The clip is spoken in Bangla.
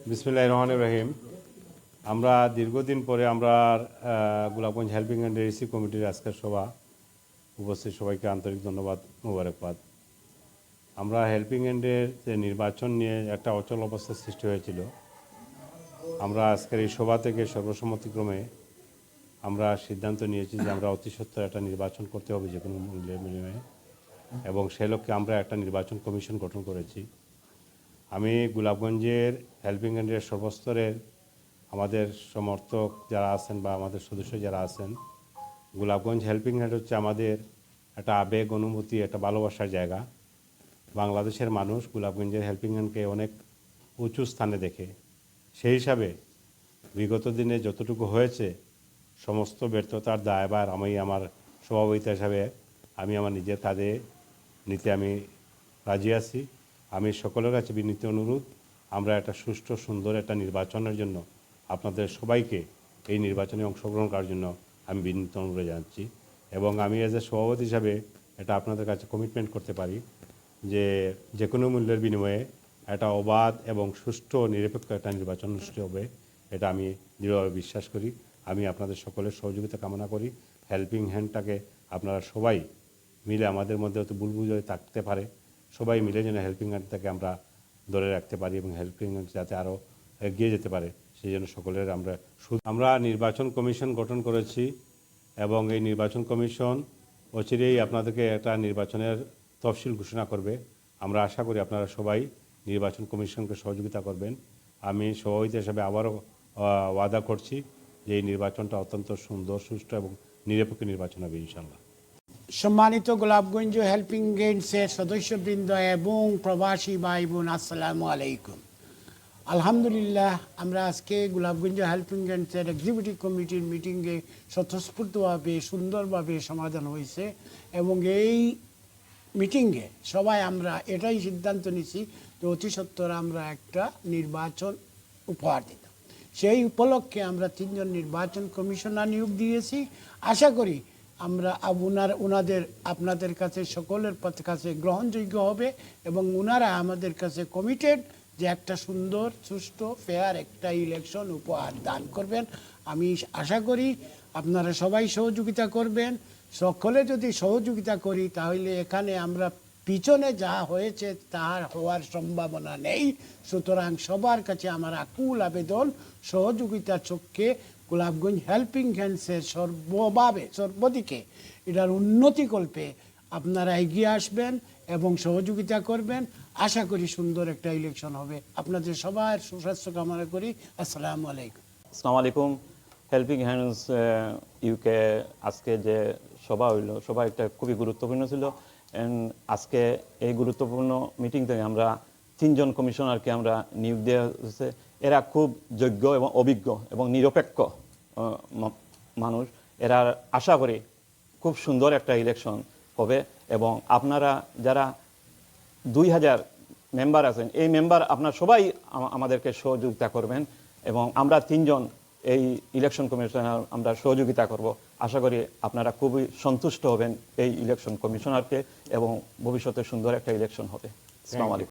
বিসমিল্লাহির রহমানির রহিম। আমরা দীর্ঘদিন পরে আমরা গোলাপগঞ্জ হেল্পিং অ্যান্ড রিসিভ কমিটির আজকের সভা উপস্থিত সবাইকে আন্তরিক ধন্যবাদ, মোবারকবাদ। আমরা হেল্পিং হ্যান্ডের যে নির্বাচন নিয়ে একটা অচল অবস্থার সৃষ্টি হয়েছিল, আমরা আজকের এই সভা থেকে সর্বসম্মতিক্রমে আমরা সিদ্ধান্ত নিয়েছি যে আমরা অতি সত্বর একটা নির্বাচন করতে হবে যে কোনো মূল্যে বিনিময়ে, এবং সেই লক্ষ্যে আমরা একটা নির্বাচন কমিশন গঠন করেছি। আমি গোলাপগঞ্জের হেল্পিং হ্যান্ডের সর্বস্তরের আমাদের সমর্থক যারা আছেন বা আমাদের সদস্য যারা আছেন, গোলাপগঞ্জ হেল্পিং হ্যান্ড হচ্ছে আমাদের একটা আবেগ, অনুভূতি, একটা ভালোবাসার জায়গা। বাংলাদেশের মানুষ গোলাপগঞ্জের হেল্পিং হ্যান্ডকে অনেক উঁচু স্থানে দেখে। সেই হিসাবে বিগত দিনে যতটুকু হয়েছে সমস্ত ব্যর্থতার দায়ভার আমি আমার সভাপতি হিসাবে আমি আমার নিজের কাঁধে নিতে আমি রাজি আছি। আমি সকলের কাছে বিনীত অনুরোধ, আমরা একটা সুষ্ঠু সুন্দর একটা নির্বাচনের জন্য আপনাদের সবাইকে এই নির্বাচনে অংশগ্রহণ করার জন্য আমি বিনীত অনুরোধ জানাচ্ছি। এবং আমি এজ এ সভাপতি হিসাবে এটা আপনাদের কাছে কমিটমেন্ট করতে পারি যে কোনো মূল্যের বিনিময়ে একটা অবাধ এবং সুষ্ঠু নিরপেক্ষ একটা নির্বাচন অনুষ্ঠিত হবে, এটা আমি দৃঢ়ভাবে বিশ্বাস করি। আমি আপনাদের সকলের সহযোগিতা কামনা করি। হেল্পিং হ্যান্ডটাকে আপনারা সবাই মিলে আমাদের মধ্যে হয়তো বুলবুল থাকতে পারে, সবাই মিলে যেন হেল্পিং হ্যান্ডটাকে আমরা ধরে রাখতে পারি এবং হেল্পিং হ্যান্ড যাতে আরও এগিয়ে যেতে পারে সেই জন্য সকলের আমরা নির্বাচন কমিশন গঠন করেছি এবং এই নির্বাচন কমিশন অচিরেই আপনাদেরকে একটা নির্বাচনের তফসিল ঘোষণা করবে। আমরা আশা করি আপনারা সবাই নির্বাচন কমিশনকে সহযোগিতা করবেন। আমি সভাপতি হিসাবে আবারও ওয়াদা করছি যে এই নির্বাচনটা অত্যন্ত সুন্দর, সুষ্ঠু এবং নিরপেক্ষ নির্বাচন হবে ইনশাআল্লাহ। সম্মানিত গোলাপগঞ্জ হেল্পিং হ্যান্ডসের সদস্যবৃন্দ এবং প্রবাসী ভাই বোন, আসসালামু আলাইকুম। আলহামদুলিল্লাহ, আমরা আজকে গোলাপগঞ্জ হেল্পিং হ্যান্ডসের এক্সিকিউটিভ কমিটির মিটিংয়ে স্বতঃস্ফূর্তভাবে সুন্দরভাবে সমাধান হয়েছে এবং এই মিটিংয়ে সবাই আমরা এটাই সিদ্ধান্ত নিছি যে অতি সত্বর আমরা একটা নির্বাচন উপহার দিতাম। সেই উপলক্ষে আমরা 3 জন নির্বাচন কমিশনার নিয়োগ দিয়েছি। আশা করি আমরা ওনাদের আপনাদের কাছে সকলের কাছে গ্রহণযোগ্য হবে এবং ওনারা আমাদের কাছে কমিটেড যে একটা সুন্দর, সুষ্ঠু, ফেয়ার একটা ইলেকশন উপহার দান করবেন। আমি আশা করি আপনারা সবাই সহযোগিতা করবেন। সকলে যদি সহযোগিতা করি তাহলে এখানে আমরা পিছনে যা হয়েছে তার হওয়ার সম্ভাবনা নেই। সুতরাং সবার কাছে আমার আকুল আবেদন, সহযোগিতার চোখে গোলাপগঞ্জ হেল্পিং হ্যান্ডসের সর্বদিকে এটার উন্নতিকল্পে আপনারা এগিয়ে আসবেন এবং সহযোগিতা করবেন। আশা করি সুন্দর একটা ইলেকশন হবে। আপনাদের সবার সুস্বাস্থ্য কামনা করি। আসসালামু আলাইকুম। আসসালামু আলাইকুম। হেল্পিং হ্যান্ডস ইউকে আজকে যে সভা হইল, সভা একটা খুবই গুরুত্বপূর্ণ ছিল। আজকে এই গুরুত্বপূর্ণ মিটিং থেকে আমরা 3 জন কমিশনারকে আমরা নিয়োগ দেওয়া হয়েছে। এরা খুব যোগ্য এবং অভিজ্ঞ এবং নিরপেক্ষ মানুষ। এরা আশা করি খুব সুন্দর একটা ইলেকশন হবে এবং আপনারা যারা 2000 মেম্বার আছেন, এই মেম্বার আপনারা সবাই আমাদেরকে সহযোগিতা করবেন এবং আমরা 3 জন এই ইলেকশন কমিশনার আমরা সহযোগিতা করব। আশা করি আপনারা খুবই সন্তুষ্ট হবেন এই ইলেকশন কমিশনারকে এবং ভবিষ্যতে সুন্দর একটা ইলেকশন হবে। আসসালামু আলাইকুম।